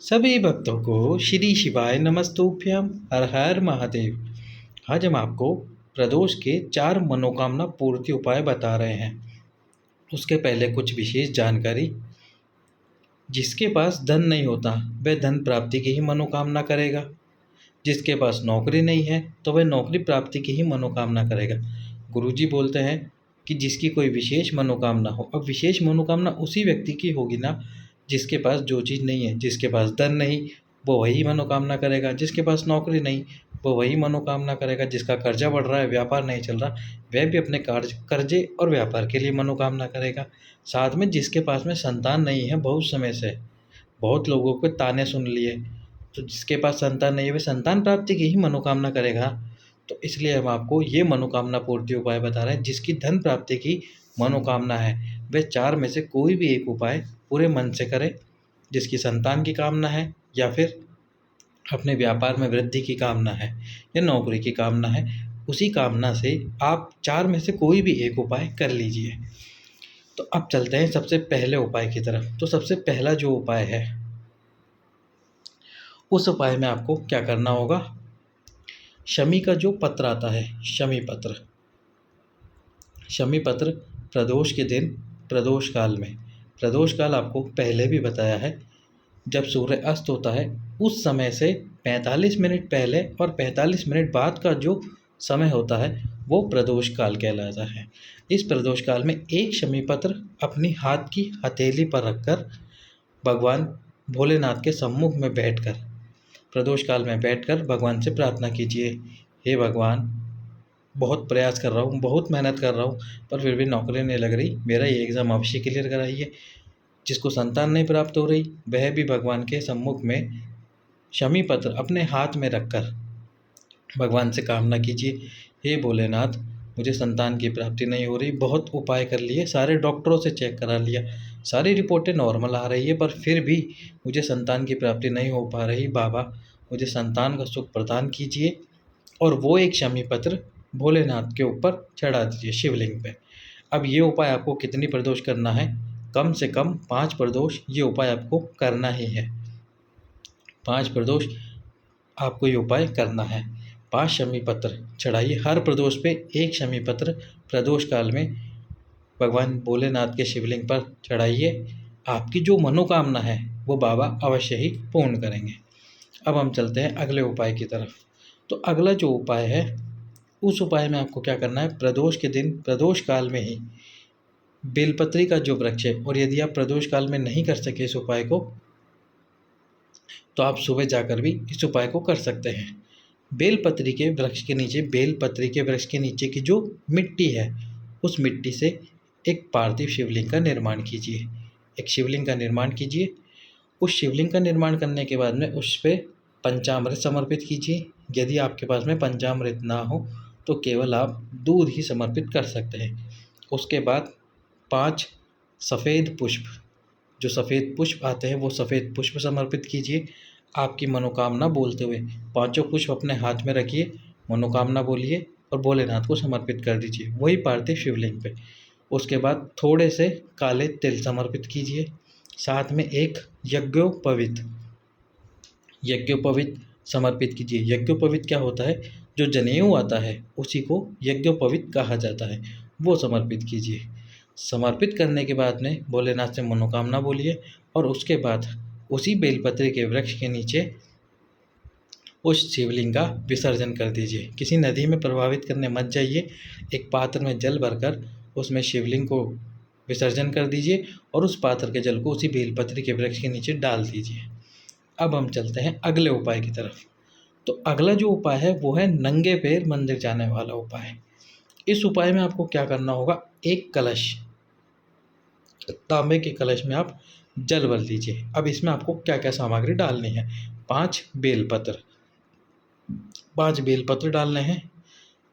सभी भक्तों को श्री शिवाय नमस्तुभ्यम। हर हर महादेव। आज हम आपको प्रदोष के 4 मनोकामना पूर्ति उपाय बता रहे हैं। उसके पहले कुछ विशेष जानकारी। जिसके पास धन नहीं होता वह धन प्राप्ति की ही मनोकामना करेगा। जिसके पास नौकरी नहीं है तो वह नौकरी प्राप्ति की ही मनोकामना करेगा। गुरुजी बोलते हैं कि जिसकी कोई विशेष मनोकामना हो। अब विशेष मनोकामना उसी व्यक्ति की होगी ना जिसके पास जो चीज़ नहीं है। जिसके पास धन नहीं वो वही मनोकामना करेगा। जिसके पास नौकरी नहीं वो वही मनोकामना करेगा। जिसका कर्जा बढ़ रहा है, व्यापार नहीं चल रहा, वह भी अपने कर्जे और व्यापार के लिए मनोकामना करेगा। साथ में जिसके पास में संतान नहीं है बहुत समय से, बहुत लोगों के ताने सुन लिए, तो जिसके पास संतान नहीं है वह संतान प्राप्ति की ही मनोकामना करेगा। तो इसलिए हम आपको ये मनोकामना पूर्ति उपाय बता रहे हैं। जिसकी धन प्राप्ति की मनोकामना है वह 4 में से कोई भी एक उपाय पूरे मन से करे। जिसकी संतान की कामना है या फिर अपने व्यापार में वृद्धि की कामना है या नौकरी की कामना है, उसी कामना से आप 4 में से कोई भी एक उपाय कर लीजिए। तो अब चलते हैं सबसे पहले उपाय की तरफ। तो सबसे पहला जो उपाय है उस उपाय में आपको क्या करना होगा। शमी का जो पत्र आता है, शमी पत्र, शमी पत्र प्रदोष के दिन, प्रदोष काल में, प्रदोष काल आपको पहले भी बताया है, जब सूर्य अस्त होता है उस समय से 45 मिनट पहले और 45 मिनट बाद का जो समय होता है वो प्रदोष काल कहलाता है। इस प्रदोष काल में एक शमी पत्र अपनी हाथ की हथेली पर रखकर भगवान भोलेनाथ के सम्मुख में बैठकर, प्रदोष काल में बैठकर भगवान से प्रार्थना कीजिए। हे भगवान, बहुत प्रयास कर रहा हूँ, बहुत मेहनत कर रहा हूँ, पर फिर भी नौकरी नहीं लग रही, मेरा ये एग्ज़ाम अवश्य क्लियर कराइए। जिसको संतान नहीं प्राप्त हो रही वह भी भगवान के सम्मुख में शमी पत्र अपने हाथ में रखकर भगवान से कामना कीजिए। हे भोलेनाथ, मुझे संतान की प्राप्ति नहीं हो रही, बहुत उपाय कर लिए, सारे डॉक्टरों से चेक करा लिया, सारी रिपोर्टें नॉर्मल आ रही है, पर फिर भी मुझे संतान की प्राप्ति नहीं हो पा रही। बाबा, मुझे संतान का सुख प्रदान कीजिए। और वो एक शमी पत्र भोलेनाथ के ऊपर चढ़ा दीजिए शिवलिंग पे। अब ये उपाय आपको कितनी प्रदोष करना है? कम से कम 5 प्रदोष ये उपाय आपको करना ही है। 5 प्रदोष आपको ये उपाय करना है। 5 शमी पत्र चढ़ाइए। हर प्रदोष पे एक शमी पत्र प्रदोष काल में भगवान भोलेनाथ के शिवलिंग पर चढ़ाइए। आपकी जो मनोकामना है वो बाबा अवश्य ही पूर्ण करेंगे। अब हम चलते हैं अगले उपाय की तरफ। तो अगला जो उपाय है उस उपाय में आपको क्या करना है। प्रदोष के दिन, प्रदोष काल में ही बेलपत्री का जो वृक्ष है, और यदि आप प्रदोष काल में नहीं कर सके इस उपाय को तो आप सुबह जाकर भी इस उपाय को कर सकते हैं। बेलपत्री के वृक्ष के नीचे, बेलपत्री के वृक्ष के नीचे की जो मिट्टी है उस मिट्टी से एक पार्थिव शिवलिंग का निर्माण कीजिए। एक शिवलिंग का निर्माण कीजिए। उस शिवलिंग का निर्माण करने के बाद में उस पर पंचामृत समर्पित कीजिए। यदि आपके पास में पंचामृत ना हो तो केवल आप दूध ही समर्पित कर सकते हैं। उसके बाद 5 सफ़ेद पुष्प, जो सफ़ेद पुष्प आते हैं वो सफ़ेद पुष्प समर्पित कीजिए। आपकी मनोकामना बोलते हुए 5 पुष्प अपने हाथ में रखिए, मनोकामना बोलिए और भोलेनाथ को समर्पित कर दीजिए वही पार्थिव शिवलिंग पे। उसके बाद थोड़े से काले तिल समर्पित कीजिए। साथ में एक यज्ञोपवीत समर्पित कीजिए। यज्ञोपवीत क्या होता है? जो जनेऊ आता है उसी को यज्ञोपवीत कहा जाता है, वो समर्पित कीजिए। समर्पित करने के बाद में भोलेनाथ से मनोकामना बोलिए और उसके बाद उसी बेलपत्र के वृक्ष के नीचे उस शिवलिंग का विसर्जन कर दीजिए। किसी नदी में प्रवाहित करने मत जाइए। एक पात्र में जल भरकर उसमें शिवलिंग को विसर्जन कर दीजिए और उस पात्र के जल को उसी बेलपत्र के वृक्ष के नीचे डाल दीजिए। अब हम चलते हैं अगले उपाय की तरफ। तो अगला जो उपाय है वो है नंगे पैर मंदिर जाने वाला उपाय। इस उपाय में आपको क्या करना होगा। एक कलश, तांबे के कलश में आप जल भर लीजिए। अब इसमें आपको क्या क्या सामग्री डालनी है। 5 बेलपत्र, 5 बेलपत्र डालने हैं।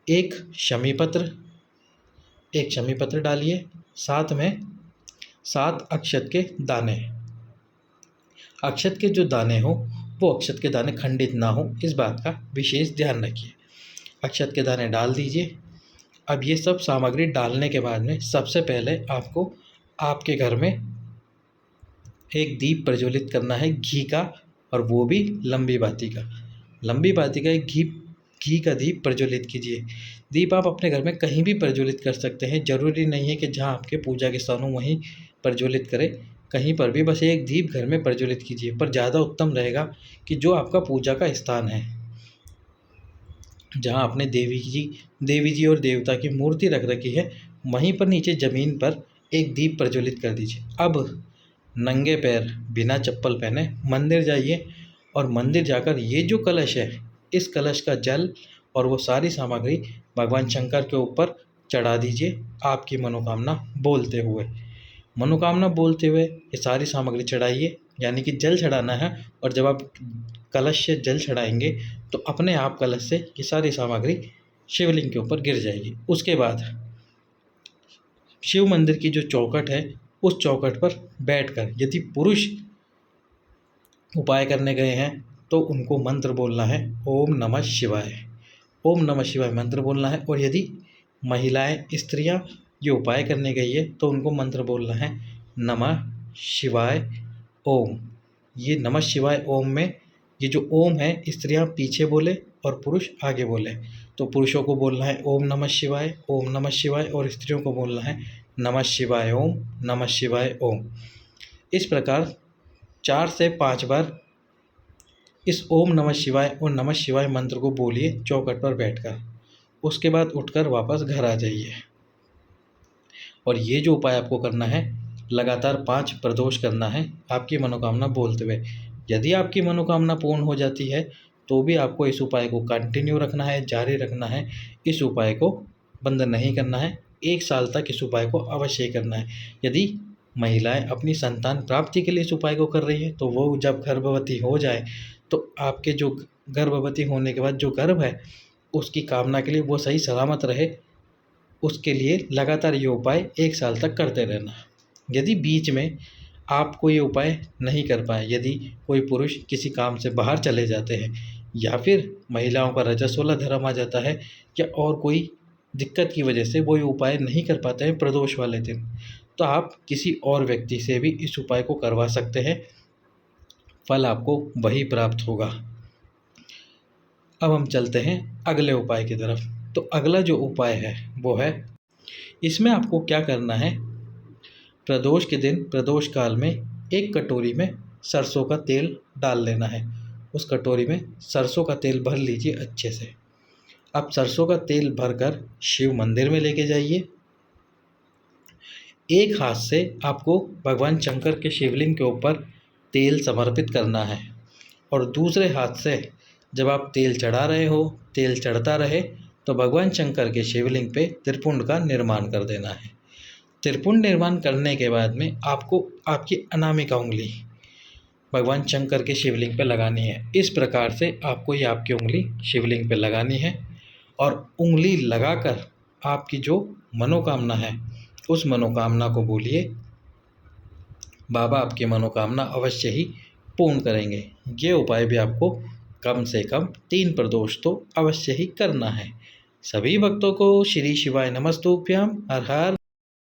एक शमी पत्र डालिए। साथ में 7 अक्षत के दाने। अक्षत के जो दाने हो वो अक्षत के दाने खंडित ना हो, इस बात का विशेष ध्यान रखिए। अक्षत के दाने डाल दीजिए। अब ये सब सामग्री डालने के बाद में सबसे पहले आपको आपके घर में एक दीप प्रज्वलित करना है घी का और वो भी लंबी बाती का। लंबी बाती का एक घी का दीप प्रज्वलित कीजिए। दीप आप अपने घर में कहीं भी प्रज्वलित कर सकते हैं, ज़रूरी नहीं है कि जहाँ आपके पूजा के स्थान हो वहीं प्रज्वलित करें, कहीं पर भी बस एक दीप घर में प्रज्वलित कीजिए। पर ज़्यादा उत्तम रहेगा कि जो आपका पूजा का स्थान है, जहाँ आपने देवी जी और देवता की मूर्ति रख रखी है, वहीं पर नीचे ज़मीन पर एक दीप प्रज्वलित कर दीजिए। अब नंगे पैर बिना चप्पल पहने मंदिर जाइए और मंदिर जाकर ये जो कलश है, इस कलश का जल और वो सारी सामग्री भगवान शंकर के ऊपर चढ़ा दीजिए, आपकी मनोकामना बोलते हुए। मनोकामना बोलते हुए ये सारी सामग्री चढ़ाइए, यानी कि जल चढ़ाना है। और जब आप कलश से जल चढ़ाएंगे तो अपने आप कलश से ये सारी सामग्री शिवलिंग के ऊपर गिर जाएगी। उसके बाद शिव मंदिर की जो चौखट है, उस चौखट पर बैठकर यदि पुरुष उपाय करने गए हैं तो उनको मंत्र बोलना है ओम नमः शिवाय। ओम नमः शिवाय मंत्र बोलना है। और यदि महिलाएं, स्त्रियां ये उपाय करने गई है तो उनको मंत्र बोलना है नमः शिवाय ओम। ये नमः शिवाय ओम में ये जो ओम है, स्त्रियां पीछे बोले और पुरुष आगे बोले। तो पुरुषों को बोलना है ओम नमः शिवाय, ओम नमः शिवाय, और स्त्रियों को बोलना है नमः शिवाय ओम, नमः शिवाय ओम। इस प्रकार 4 से 5 बार इस ओम नमः शिवाय और नमः शिवाय मंत्र को बोलिए चौखट पर बैठकर। उसके बाद उठकर वापस घर आ जाइए। और ये जो उपाय आपको करना है, लगातार 5 प्रदोष करना है आपकी मनोकामना बोलते हुए। यदि आपकी मनोकामना पूर्ण हो जाती है तो भी आपको इस उपाय को कंटिन्यू रखना है, जारी रखना है। इस उपाय को बंद नहीं करना है। 1 साल तक इस उपाय को अवश्य करना है। यदि महिलाएं अपनी संतान प्राप्ति के लिए इस उपाय को कर रही हैं तो वो जब गर्भवती हो जाए तो आपके जो गर्भवती होने के बाद जो गर्भ है, उसकी कामना के लिए वो सही सलामत रहे, उसके लिए लगातार ये उपाय 1 साल तक करते रहना। यदि बीच में आपको ये उपाय नहीं कर पाए, यदि कोई पुरुष किसी काम से बाहर चले जाते हैं या फिर महिलाओं का रजस्वला धर्म आ जाता है या और कोई दिक्कत की वजह से वो ये उपाय नहीं कर पाते हैं प्रदोष वाले दिन, तो आप किसी और व्यक्ति से भी इस उपाय को करवा सकते हैं। फल आपको वही प्राप्त होगा। अब हम चलते हैं अगले उपाय की तरफ। तो अगला जो उपाय है वो है, इसमें आपको क्या करना है, प्रदोष के दिन प्रदोष काल में 1 कटोरी में सरसों का तेल डाल लेना है। उस कटोरी में सरसों का तेल भर लीजिए अच्छे से। अब सरसों का तेल भरकर शिव मंदिर में लेके जाइए। एक हाथ से आपको भगवान शंकर के शिवलिंग के ऊपर तेल समर्पित करना है और दूसरे हाथ से जब आप तेल चढ़ा रहे हो, तेल चढ़ता रहे तो भगवान शंकर के शिवलिंग पे त्रिपुंड का निर्माण कर देना है। त्रिपुंड निर्माण करने के बाद में आपको आपकी अनामिका उंगली भगवान शंकर के शिवलिंग पे लगानी है। इस प्रकार से आपको ये आपकी उंगली शिवलिंग पे लगानी है और उंगली लगाकर आपकी जो मनोकामना है उस मनोकामना को बोलिए। बाबा आपकी मनोकामना अवश्य ही पूर्ण करेंगे। ये उपाय भी आपको कम से कम 3 प्रदोष तो अवश्य ही करना है। सभी भक्तों को श्री शिवाय नमस्तुभ्याम। हर हर